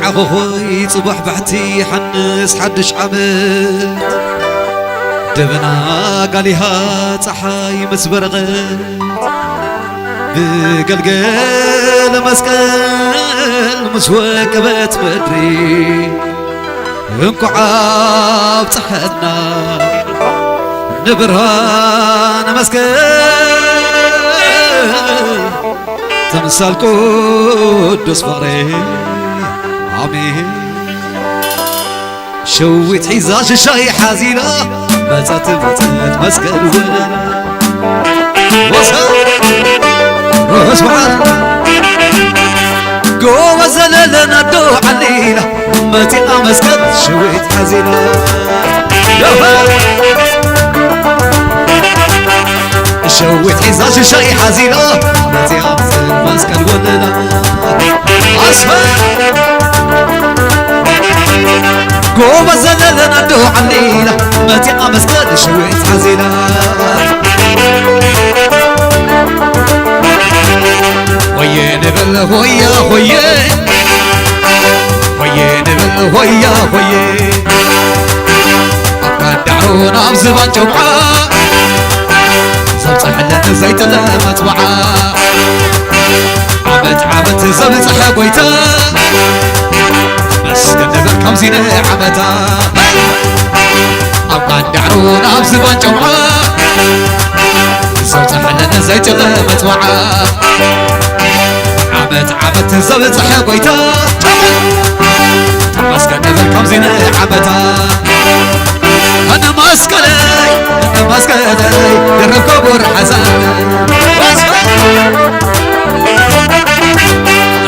عخوي صبح بحتي حنس حدش عمد دبنا قاليها صحاي مسبرغت بقلقل مسكل مسوكبت بدري انكو عاب صحتنا نبرهان مسكل تمثال قدس فقري عمي شويت حزاش الشاي حزينة بزت مسكل ولا وصل روح معاك قوة زللنا دو علينا متنا مسكت شويت حزينة شويت حزاش الشاي حزينة متنا مسكت ولا أصفر قوة زللنا دو علينا متنا مسكت شويت حزينة ويا نبل ويا ويا ويا نبل ويا ويا أكاد دعونا بزبان جمعة زبط حلنا زيت المطبعة عبت زبط حبويتا بس نبل كم زينة عبتا أكاد دعونا بزبان جمعة زبط حلنا زيت المطبعة عبت زبط حبويتا مسكن نبل كم زينة عبتا أنا مسكني درب كبر حزان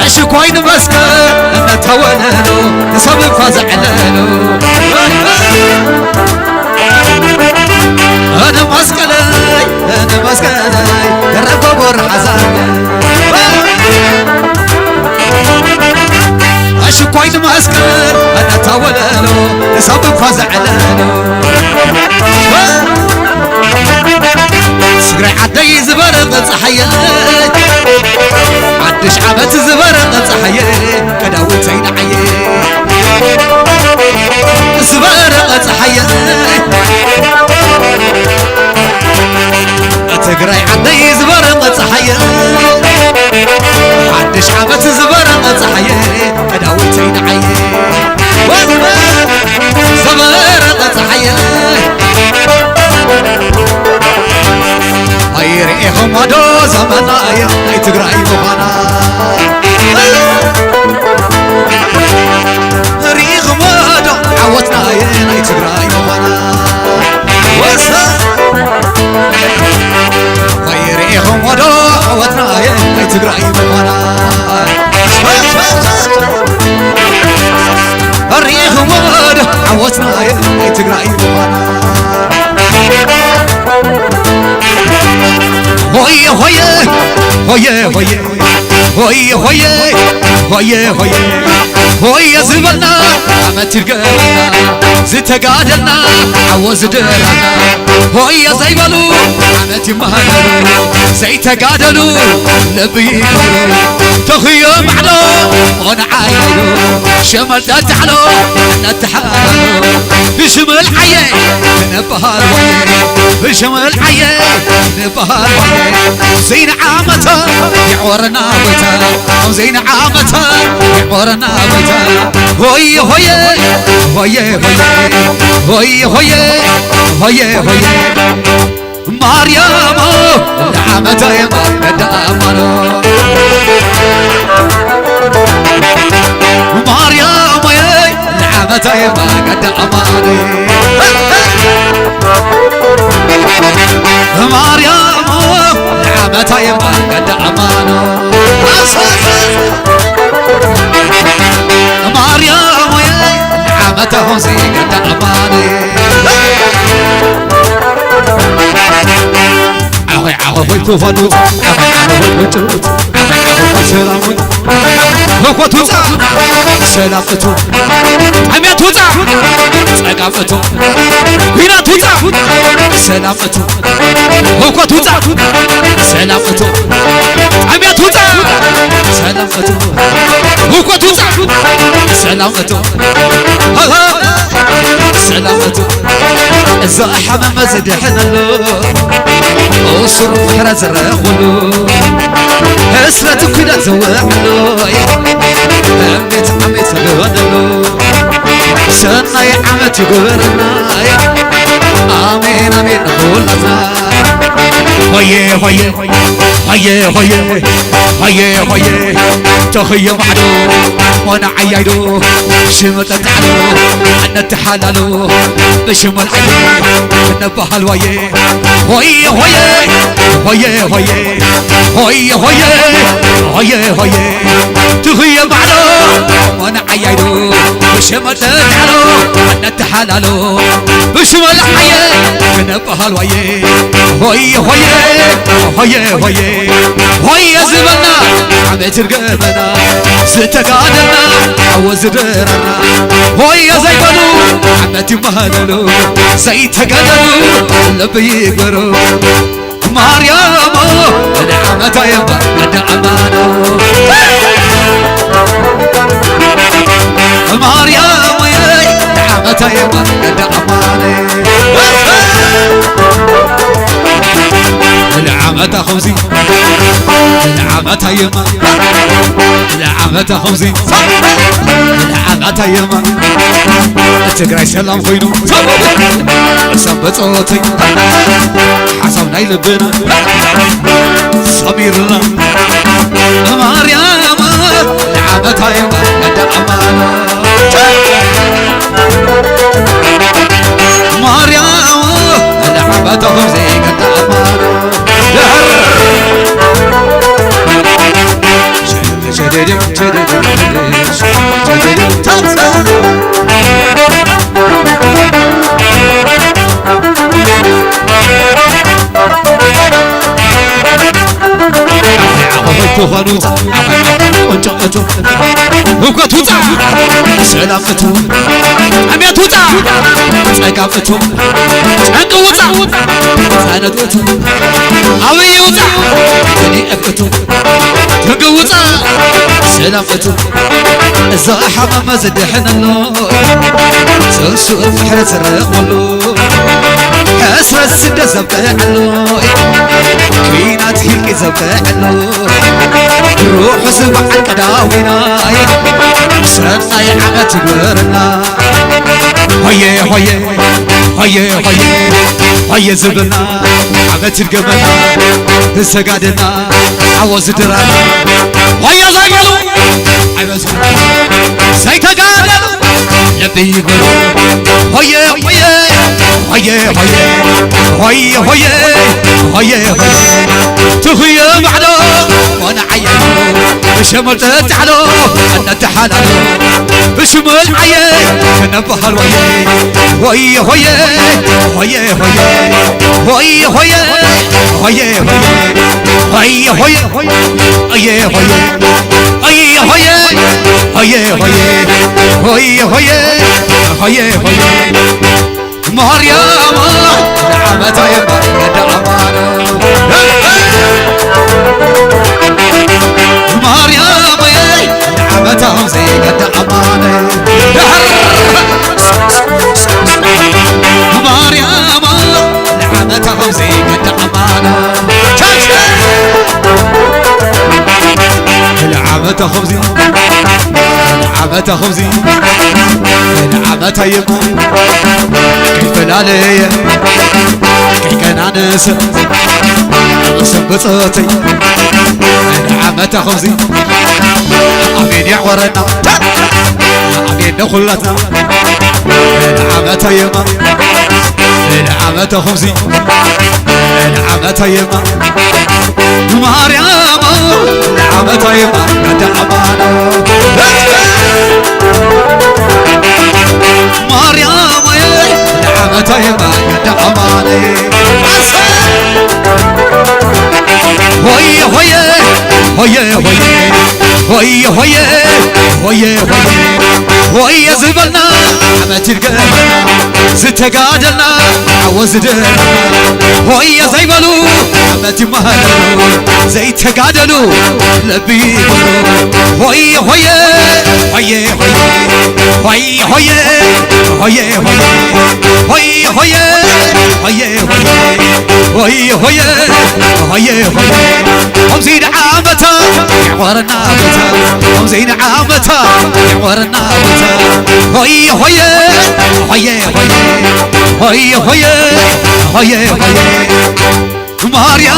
عشق وين مسكن نتولنو تسبب فزعلنو أنا مسكني درب كبر حزان عشق وين مسكن نتولنو تسبب فزعلنو سقري عدي زبرق صحيات عدش عبت زبرق صحيات كداوت زين عيات زبرق صحيات تقري عدي زبرق صحيات عدش عبت زبرق صحيات كداوت زين عيات زبرق صحيات ريهم ودو زمنا يا تقرأي مغانا ريهم ودو عوتنا يا تقرأي مغانا وسا ريهم ودو عوتنا يا تقرأي مغانا ريهم ودو عوتنا يا تقرأي مغانا هوي هوي هوي هوي هوي هوي هوي هوي هوي زبلنا عمت القلنا زتقادلنا عوز درنا هوي زيبلو عمت مهلو زي تقادلو نبي تخيو معلو ونعايلو شمل تتحلو نتحالو بشمل عيه نبهار بشمل عيه نبهار زين عامته يعورنا بتا زين عامته يعورنا بتا هوي هوي هوي هوي هوي هوي هوي مريم عامته ما دامنو مريم عامته ما دامنو مريم عامته ما دامنو مريم عامته زي دامنو عهوي توفانو عهوي توت سلامون هوكوتو سلامتو عميتو سقافتو هيناتو سلامتو هوكوتو سلامتو عميتو سلامتو هوكوتو سلامته سلامته الزاحة ما مزد حنا له وصرف حرز رغلو هسرة كده زوحلو أمت عمت غدلو سنة عمت غرنا آمين آمين خلصنا هيه هيه هيه هيه هيه هيه تخيم عدو وانا عيدو شمت تعلو أنا تحللو بشم العين نبه الويه هيه هيه هيه هيه هيه هيه هيه تخيم عدو وانا عيدو بشم تعلو أنا تحللو بشم العين نبه الويه هيه هيه هيه هيه هيه زبنا عمت رقبنا ستقادنا عوز درنا هيه زي بلو عمت مهللو زي تقادلو لبي يقبرو مريم نعمة يبا نعمانو مريم نعمة يبا نعماني العمة خمسي العمة يما العمة خمسي العمة يما تقرأي سلام خينو سبت صوتي حسبنا يلبنا صبيرنا مريم العمة يما ندعمانا مريم العمة خمسي ندعمانا تغنوتا وانجقتو وقتوتا سلامتو عميتوتا سقافتو انقوتا ساندوتا عويوتا نيقفتو تقوتا سلامتو الزاحة ما زدحنا اللو سوسو الفحرة سرقلو حسرة السدة زبقلو كينات هيك زبقلو روح سبع القداوينا سرنا يا عمت ورنا هيه هيه هيه هيه هيه زبنا عمت القبنا سقادنا عوز درانا هيه زقلو عوز زي تقادلو لبي يقولو هيه هيه هيه هيه هيه هيه هيه تخيم علو وانا عينو بشمل تتعلو انا تحللو بشمل عين كنبه الويه ويه ويه ويه ويه ويه ويه ويه ويه ويه ويه ويه ويه ويه مريم نعمة يبا نعمانا مريم نعمتهم زي نعمانا مريم نعمتهم زي نعمانا نعمتهم زي نعمتهم زي نعمة يبا كيف العلي كي كان عنس سبصتي نعمة خمسي عمين يعورنا عمين نخلتنا نعمة يبا نعمة خمسي نعمة يبا مريم نعمة يبا ندعمانا مريم نعمة يبا ندعماني هوي هوي هوي هوي هوي هوي هوي هوي زبلنا عمت القلب ستقادلنا عوزدنا هوي زيبلو عمت مهلو زي تقادلو لبي هوي هوي هوي هوي هوي هوي هوي هوي هوي هوي هوي هوي هم زين عامتا ورنا بتا هم زين عامتا ورنا بتا هوي هوي هوي هوي هوي هوي هوي مريم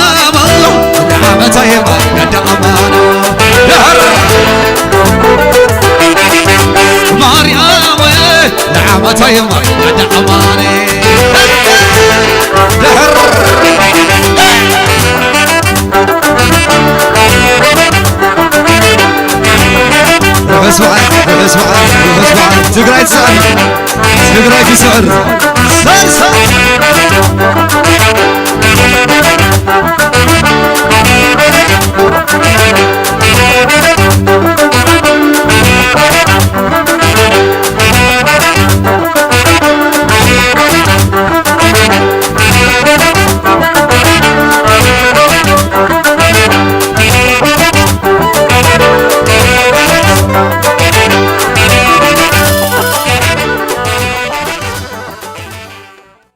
عامتا يما ندعمانا مريم عامتا يما ندعمانا اسمع تقرأ تسأل تقرأ تسأل